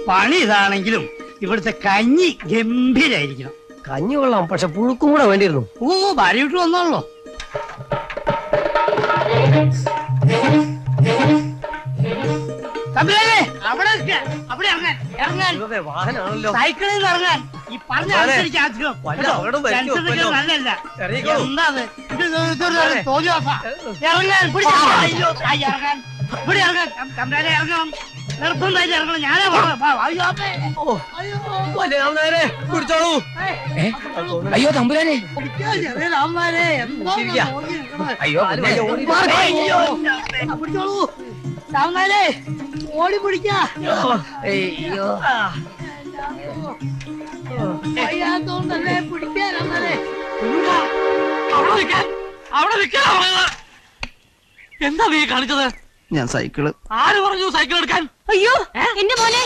പണി ഇതാണെങ്കിലും ഇവിടുത്തെ കഞ്ഞി ഗംഭീരായിരിക്കണം. കഞ്ഞി കൊള്ളാം, പക്ഷെ പുഴുക്കും കൂടെ വേണ്ടിയിരുന്നു. ഭാര്യ വീട്ടിൽ വന്നാണല്ലോ. അവിടെ ഇറങ്ങാൻ സൈക്കിളിൽ നിന്ന് ഇറങ്ങാൻ. ഈ പറഞ്ഞ അനുസരിച്ച് അധികം നല്ലല്ല. എന്താ തോന്നിയോസാ? ഇറങ്ങാൻ ഇറങ്ങാൻ ഇവിടെ ഇറങ്ങാൻ. തമ്പുരാനെ ഇറങ്ങണം, നിർബന്ധമായിട്ട് ഇറങ്ങണം. ഞാനേ പിടിച്ചോളൂ. അയ്യോ തമ്പുരാനെ, പിടിച്ചോളൂ. സാവനാലേ ഓടി പിടിക്കാ. അയ്യോണ്ടല്ലേ പിടിക്കാൻ. എന്താ നീ കാണിച്ചത്? ഞാൻ സൈക്കിള്. ആര് പറഞ്ഞു സൈക്കിൾ എടുക്കാൻ? അയ്യോ എന്റെ മോനെ.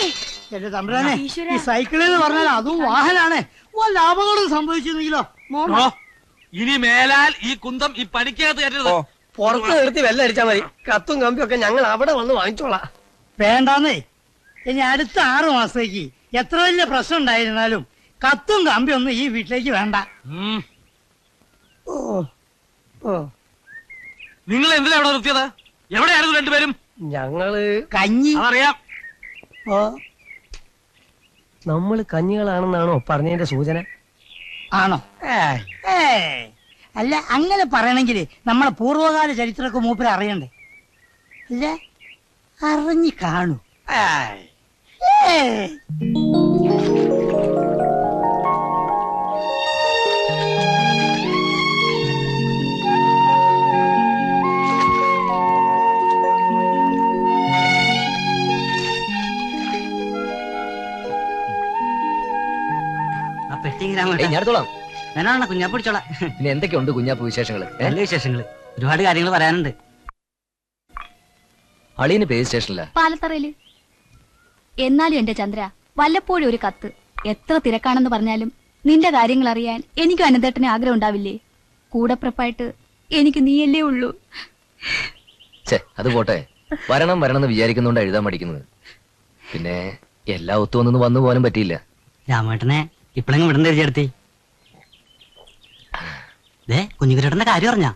എന്റെ തമ്പുരാനെ, ഈ സൈക്കിൾ എന്ന് പറഞ്ഞാൽ അതും വാഹനാണ്. വല്ല അപകടം സംഭവിച്ചിരുന്നെങ്കിലോ? ഇനി മേലാൽ ഈ കുന്തം ഈ പണിക്കകത്ത് കയറ്റരുത്. പുറത്ത് നിർത്തി വെള്ളം അടിച്ചാ മതി. കത്തും കമ്പിയും ഒക്കെ ഞങ്ങൾ അവിടെ വന്ന് വാങ്ങിച്ചോളാം. വേണ്ടാന്നേ. ഇനി അടുത്ത 6 മാസത്തേക്ക് എത്ര വലിയ പ്രശ്നം ഉണ്ടായിരുന്നാലും കത്തും കമ്പിയൊന്നും ഈ വീട്ടിലേക്ക് വേണ്ട. നിങ്ങൾ എന്തിനാ അവിടെ നിർത്തിയത്? എവിടെയായിരുന്നു രണ്ടുപേരും? ഞങ്ങള് കഞ്ഞി. അതറിയാം. നമ്മള് കഞ്ഞികളാണെന്നാണോ പറഞ്ഞതിന്റെ സൂചന? ആണോ? അല്ല, അങ്ങനെ പറയണെങ്കില് നമ്മളെ പൂർവ്വകാല ചരിത്രമൊക്കെ മൂപ്പര് അറിയണ്ടേ? അല്ല, അറിഞ്ഞു കാണൂ. ഞാനാണ് കുഞ്ഞാപ്പ് പിടിച്ചോളാം. പിന്നെ എന്തൊക്കെയുണ്ട് കുഞ്ഞാപ്പ് വിശേഷങ്ങള്? നല്ല വിശേഷങ്ങള്, ഒരുപാട് കാര്യങ്ങൾ പറയാനുണ്ട്. അളിയന് പേര് സ്റ്റേഷനില്ല, പാലത്തറയില്. എന്നാലും എന്റെ ചന്ദ്ര, വല്ലപ്പോഴും ഒരു കത്ത്. എത്ര തിരക്കാണെന്ന് പറഞ്ഞാലും നിന്റെ കാര്യങ്ങൾ അറിയാൻ എനിക്കും അനന്തേട്ടന് ആഗ്രഹം ഉണ്ടാവില്ലേ? കൂടപ്പിറപ്പായിട്ട് എനിക്ക് നീയല്ലേ ഉള്ളൂ. അത് പോട്ടെ, വരണം എന്ന് വിചാരിക്കുന്നോണ്ട് എഴുതാൻ പഠിക്കുന്നത്. പിന്നെ എല്ലാ ഒത്തുവന്നൊന്നും വന്നു പോകാനും പറ്റിയില്ല. രാമേട്ടനെ ഇപ്പഴെങ്കിലും വിടണ്ട ചേർത്തി. കുഞ്ഞുകുട്ടന്റെ കാര്യം അറിഞ്ഞാ?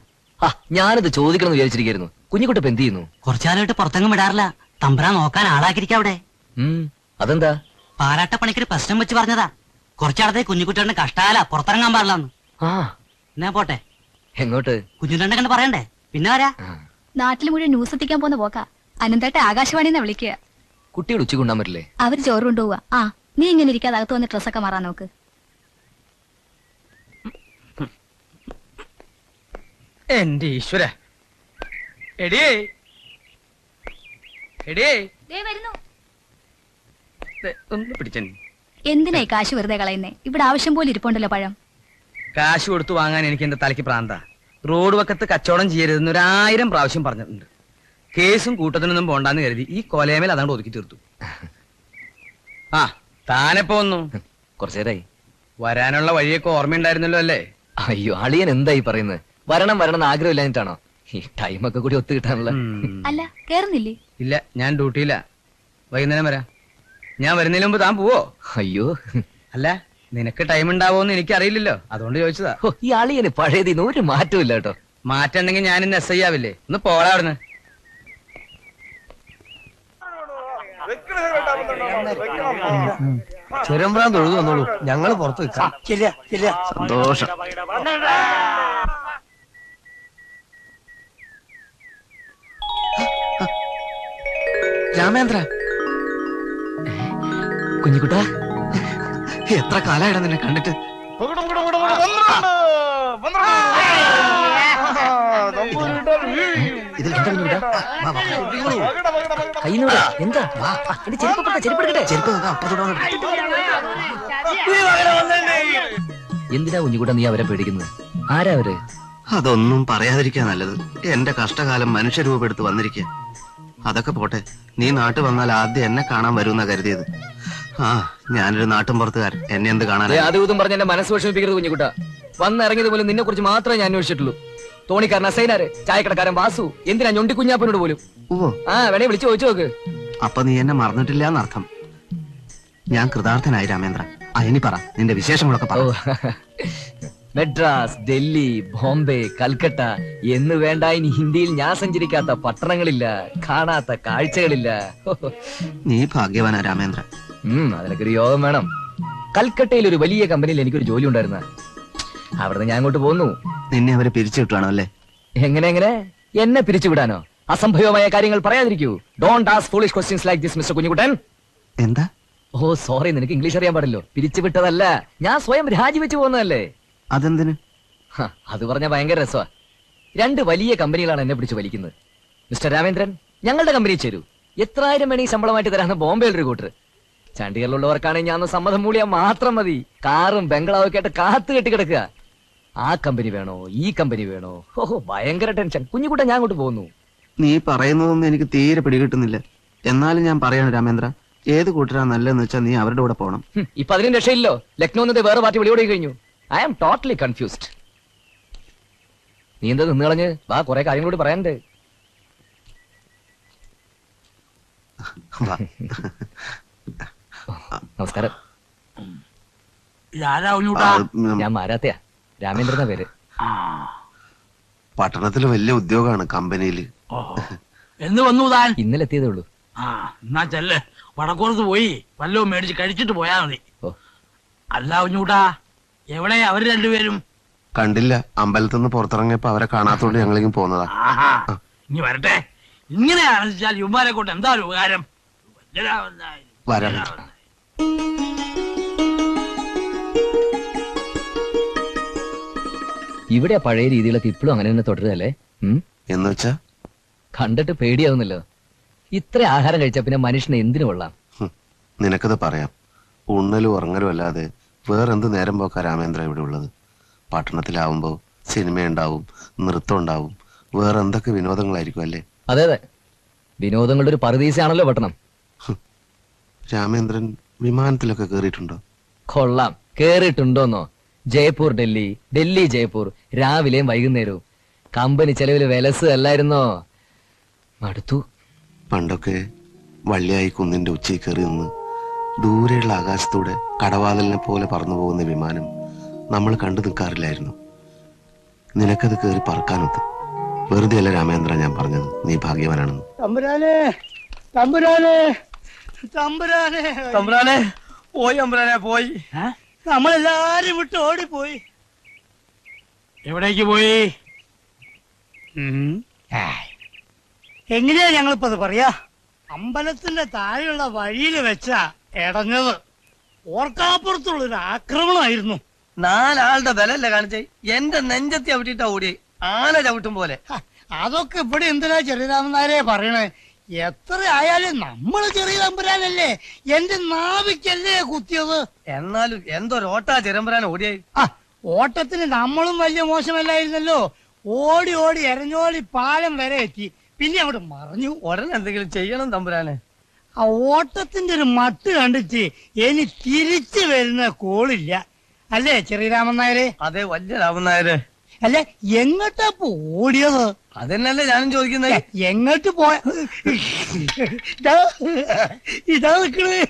ഞാനത് ചോദിക്കണം വിചാരിച്ചിരിക്കുന്നു. കുഞ്ഞുകുട്ടപ്പ് എന്ത് ചെയ്യുന്നു? കുറച്ചാലായിട്ട് പുറത്തെങ്ങും വിടാറില്ല. തമ്പുരാൻ നോക്കാൻ ആളാക്കിരിക്ക അവിടെ. അതെന്താ? പാലാട്ടപ്പണിക്കൊരു പ്രശ്നം വെച്ച് പറഞ്ഞതാ. കുറച്ചാളത്തെ കുഞ്ഞുകുട്ടന്റെ കഷ്ടാല പുറത്തിറങ്ങാൻ പാടില്ലെന്ന്. എന്നാ പോട്ടെ. എങ്ങോട്ട്? കുഞ്ഞുകുട്ടനെ കണ്ട് പറയണ്ടേ? പിന്നെ വരാ. നാട്ടിൽ മുഴുവൻ ന്യൂസ് എത്തിക്കാൻ പോന്ന പോക്കാ. അനന്തേട്ട ആകാശവാണിന്നാ വിളിക്കുക. കുട്ടികൾ ഉച്ചയ്ക്ക് കൊണ്ടാൻ പറ്റില്ലേ? അവര് ചോറ് കൊണ്ടുപോവാ. നീ ഇങ്ങനെ ഇരിക്കാതെ അകത്ത് വന്ന് ഡ്രസ്സൊക്കെ മാറാൻ നോക്ക്. എന്റെ ഈശ്വര. എന്തിനായി കാശ് വെറുതെ കളയുന്നേ? ഇവിടെ ആവശ്യം പോലെ ഇരിപ്പുണ്ടല്ലോ പഴം. കാശ് കൊടുത്തു വാങ്ങാൻ എനിക്ക് എന്റെ തലയ്ക്ക് പ്രാന്ത. റോഡ് വക്കത്ത് കച്ചവടം ചെയ്യരുതെന്ന് 1000 പ്രാവശ്യം പറഞ്ഞിട്ടുണ്ട്. കേസും കൂട്ടത്തിനൊന്നും പോണ്ടാന്ന് കരുതി ഈ കൊലയമേൽ അതങ്ങോട്ട് ഒതുക്കി തീർത്തു. താനെപ്പോ വന്നു? കുറച്ചേരായി. വരാനുള്ള വഴിയൊക്കെ ഓർമ്മയുണ്ടായിരുന്നല്ലോ അല്ലേ? അയ്യോ, അളിയൻ എന്തായി പറയുന്നത്? വരണം ആഗ്രഹമില്ലാഞ്ഞിട്ടാണോ? ഈ ടൈമൊക്കെ കൂടി ഒത്തു കിട്ടാനുള്ള. അല്ല, കേറുന്നില്ലേ? ഇല്ല, ഞാൻ ഡ്യൂട്ടിയില്ല. വൈകുന്നേരം വരാം. ഞാൻ വരുന്നതിന് മുമ്പ് താൻ പോവോ? അയ്യോ, അല്ല, നിനക്ക് ടൈം ഉണ്ടാവോന്ന് എനിക്ക് അറിയില്ലല്ലോ, അതുകൊണ്ട് ചോദിച്ചതാ. ഈ അളിയന് പഴയതിന് ഒരു മാറ്റവും ഇല്ല കേട്ടോ. മാറ്റുണ്ടെങ്കിൽ ഞാൻ ഇന്ന് SI ആവില്ലേ? ഒന്ന് പോടാ അവിടുന്ന്. ചെറുമ്പ്രാൻ തൊഴുതു വന്നോളൂ, ഞങ്ങള് പുറത്ത് വെക്കാം. സന്തോഷം. രാമേന്ദ്ര, കുഞ്ഞിക്കുട്ട, എത്ര കാലായിടാ നിന്നെ കണ്ടിട്ട്. ഇതിൽ എന്താ കുഞ്ഞിക്കുട്ട? കയ്യിലൂടെ എന്താ? എന്റെ ചെരുപ്പെടുക്കട്ടെ. എന്തിനാ കുഞ്ഞിക്കുട്ട നീ അവരെ പേടിക്കുന്നത്? ആരാ അവര്? അതൊന്നും പറയാതിരിക്കാ നല്ലത്. എന്റെ കഷ്ടകാലം മനുഷ്യരൂപെടുത്ത് വന്നിരിക്കുക. അതൊക്കെ പോട്ടെ, നീ നാട്ടിൽ വന്നാൽ ആദ്യം എന്നെ കാണാൻ വരുമെന്നാ കരുതിയത്. ഞാനൊരു നാട്ടും പുറത്തുകാരൻ, എന്നെ എന്ത് കാണാൻ? അതും പറഞ്ഞ എന്റെ മനസ്സ് വിഷമിപ്പിക്കരുത് കുഞ്ഞിക്കുട്ട. വന്നിറങ്ങിയത് പോലും നിന്നെ കുറിച്ച് മാത്രമേ ഞാൻ അന്വേഷിച്ചിട്ടുള്ളൂ. തോണിക്കാരൻ അസൈനാര്, ചായക്കടക്കാരൻ വാസു, എന്തിനാ ഞൊണ്ടി കുഞ്ഞാപ്പനോട് പോലും. വേണേ വിളിച്ചു ചോദിച്ചു നോക്ക്. അപ്പൊ നീ എന്നെ മറന്നിട്ടില്ല എന്നർത്ഥം. ഞാൻ കൃതാർത്ഥനായി രാമേന്ദ്ര. ഇനി പറ, നിന്റെ വിശേഷങ്ങളൊക്കെ പറ. മെഡ്രാസ്, ഡൽഹി, ബോംബെ, കൽക്കട്ട എന്ന് വേണ്ട ഇനി ഹിന്ദിയിൽ ഞാൻ സഞ്ചരിക്കാത്ത പട്ടണങ്ങളില്ല, കാണാത്ത കാഴ്ചകളില്ല. നീ ഭാഗ്യവാനാ രാമേന്ദ്ര. അതിനൊക്കെ ഒരു യോഗം വേണം. കൽക്കട്ടയിൽ ഒരു വലിയ കമ്പനിയിൽ എനിക്കൊരു ജോലി ഉണ്ടായിരുന്ന, അവിടുന്ന് ഞാൻ അങ്ങോട്ട് പോന്നു. നിന്നെ അവരെ പിരിച്ചുവിട്ടാണോ അല്ലേ? എങ്ങനെ എന്നെ പിരിച്ചുവിടാനോ? അസംഭവമായ കാര്യങ്ങൾ പറയാതിരിക്കൂ. Don't ask foolish questions like this mister Kunjukuttan. എന്താ? ഓ സോറി, നിനക്ക് ഇംഗ്ലീഷ് അറിയാൻ പാടില്ലോ. പിരിച്ചുവിട്ടതല്ല, ഞാൻ സ്വയം രാജിവെച്ചു പോകുന്നതല്ലേ. അതെന്തിന്? അത് പറഞ്ഞ ഭയങ്കര രസമാ. 2 വലിയ കമ്പനികളാണ് എന്നെ പിടിച്ച് വലിക്കുന്നത്. മിസ്റ്റർ രാമേന്ദ്രൻ, ഞങ്ങളുടെ കമ്പനി ചേരൂ. എത്രായിരം വേണി ശമ്പളമായിട്ട് തരാന്ന് ബോംബെയിൽ ഒരു കൂട്ടർ. ചണ്ഡീഗറിലുള്ളവർക്കാണെങ്കിൽ ഞാൻ സമ്മതം മൂളിയാൽ മാത്രം മതി. കാറും ബംഗ്ലാവും ഒക്കെ ആയിട്ട് കാത്തു കെട്ടി കിടക്കുക. ആ കമ്പനി വേണോ, ഈ കമ്പനി വേണോ? ഓഹോ, ഭയങ്കര ടെൻഷൻ. കുഞ്ഞുകുട്ടൻ, ഞാൻ അങ്ങോട്ട് പോകുന്നു. നീ പറയുന്നതൊന്നും എനിക്ക് തീരെ പിടികിട്ടുന്നില്ല. എന്നാലും ഞാൻ പറയാണ് രാമേന്ദ്ര, ഏത് കൂട്ടരാ നല്ലതെന്ന് വെച്ചാൽ നീ അവരുടെ കൂടെ പോണം. ഇപ്പൊ അതിനും രക്ഷയില്ലോ. ലക്നൌ എന്നത് വേറെ പാർട്ടി വിളിയോടെ കഴിഞ്ഞു. I am totally confused. നീ എന്താ നിന്ന് കളഞ്ഞ്? വാ, കുറെ കാര്യങ്ങളോട് പറയാനുണ്ട്. വാ. നമസ്കാരം. ഇതാരാ കുഞ്ഞുട്ടാ? ഞാൻ മാരാത്തയാ, രാമേന്ദ്രന്റെ പേര്. പട്ടണത്തില് വലിയ ഉദ്യോഗമാണ് കമ്പനിയില്. ഓഹോ, എന്ന് വന്നു താൻ? ഇന്നലെ എത്തിയതേ ഉള്ളൂ. എന്നാ ചെല്ല്, വടക്കോർത്ത് പോയി വല്ലതും മേടിച്ച് കഴിച്ചിട്ട് പോയാ മതി. ഓ. അല്ല കുഞ്ഞുട്ടാ, എവിടെ അവര് രണ്ടുപേരും? കണ്ടില്ല, അമ്പലത്തിൽ നിന്ന് പുറത്തിറങ്ങിയപ്പോ അവരെ കാണാത്തോണ്ട് ഞങ്ങളിങ്ങനെ പോന്നതാ. ആഹാ, ഇനി വരട്ടെ. ഇങ്ങനെ ആലോചിച്ചാൽ യുവമാരെ കൊണ്ട് എന്താ ഒരു ഉപകാരം? വരാം. ഇവിടെ പഴയ രീതികളൊക്കെ ഇപ്പോഴും അങ്ങനെ തന്നെ തുടരുകയല്ലേ? എന്ന് വെച്ചാ കണ്ടിട്ട് പേടിയാവുന്നല്ലോ. ഇത്ര ആഹാരം കഴിച്ചാ പിന്നെ മനുഷ്യന് എന്തിനു കൊള്ളാം? നിനക്കത് പറയാം. ഉണ്ണലും ഉറങ്ങലും അല്ലാതെ വേറെന്ത് നേരം പോക്കാ രാമേന്ദ്ര ഇവിടെ ഉള്ളത്? പട്ടണത്തിലാവുമ്പോ സിനിമയുണ്ടാവും, നൃത്തം ഉണ്ടാവും, വേറെ എന്തൊക്കെ വിനോദങ്ങളായിരിക്കും അല്ലേ? അതെ അതെ, വിനോദങ്ങളുടെ ഒരു പറുദീസയാണല്ലോ പട്ടണം. രാമേന്ദ്രൻ വിമാനത്തിലൊക്കെ കേറിയിട്ടുണ്ടോ? കൊള്ളാം. കേറിയിട്ടുണ്ടോന്നോ? ജയ്പൂർ ഡൽഹി, ഡൽഹി ജയ്പൂർ, രാവിലെയും വൈകുന്നേരവും. കമ്പനി ചെലവില് വിലസ് അല്ലായിരുന്നോ? മടുത്തു. പണ്ടൊക്കെ വള്ളിയായി കുന്നിന്റെ ഉച്ചയിൽ കയറി നിന്ന് ദൂരെയുള്ള ആകാശത്തൂടെ കടവാതിലിനെ പോലെ പറന്നു പോകുന്ന വിമാനം നമ്മൾ കണ്ടു നിൽക്കാറില്ലായിരുന്നു. നിനക്കത് കയറി പറക്കാനൊത്ത്. വെറുതെ അല്ല രാമേന്ദ്ര ഞാൻ പറഞ്ഞത്, നീ ഭാഗ്യവാനാണെന്ന്. തമ്പുരാനെ, തമ്പുരാനെ, തമ്പുരാനെ, തമ്പുരാനെ പോയി, തമ്പുരാനെ പോയി. നമ്മളെല്ലാരും വിട്ട് ഓടിപ്പോയി. എവിടേക്ക് പോയി? എങ്ങനെയാ ഞങ്ങളിപ്പോ അത് പറയാ? അമ്പലത്തിന്റെ താഴെയുള്ള വഴിയിൽ വെച്ചാ ഇടഞ്ഞത്. ഓർക്കാപ്പുറത്തുള്ളൊരു ആക്രമണമായിരുന്നു. 4 ആളുടെ ബലല്ലേ കാണിച്ചേ? എന്റെ നെഞ്ചത്തി ചവിട്ടിട്ടാ ഓടിയേ, ആന ചവിട്ടും പോലെ. അതൊക്കെ ഇവിടെ എന്തിനാ ചെറിയരാമനാരെ പറയണേ? എത്ര ആയാലും നമ്മള് ചെറിയ തമ്പുരാനല്ലേ, എന്റെ നാവിക്കല്ലേ കുത്തിയത്. എന്നാലും എന്തൊരോട്ടാ ചെരമ്പരാൻ ഓടിയേ. ഓട്ടത്തിന് നമ്മളും വലിയ മോശമല്ലായിരുന്നല്ലോ. ഓടി ഓടി എരഞ്ഞോളി പാലം വരെ എത്തി, പിന്നെ അവിടെ മറിഞ്ഞു. ഉടനെ എന്തെങ്കിലും ചെയ്യണം തമ്പുരാനെ. ആ ഓട്ടത്തിന്റെ ഒരു മട്ട് കണ്ടിട്ട് ഇനി തിരിച്ചു വരുന്ന കോളില്ല, അല്ലേ ചെറിയരാമൻ നായരെ? അതെ, വലിയ രാമൻ നായര്. അല്ലെ, എങ്ങോട്ടാ ഓടിയത്? അതന്നെയല്ലേ ഞാനും ചോദിക്കുന്നത്. എങ്ങോട്ട് പോയ? ഇതാ നിക്കണേ.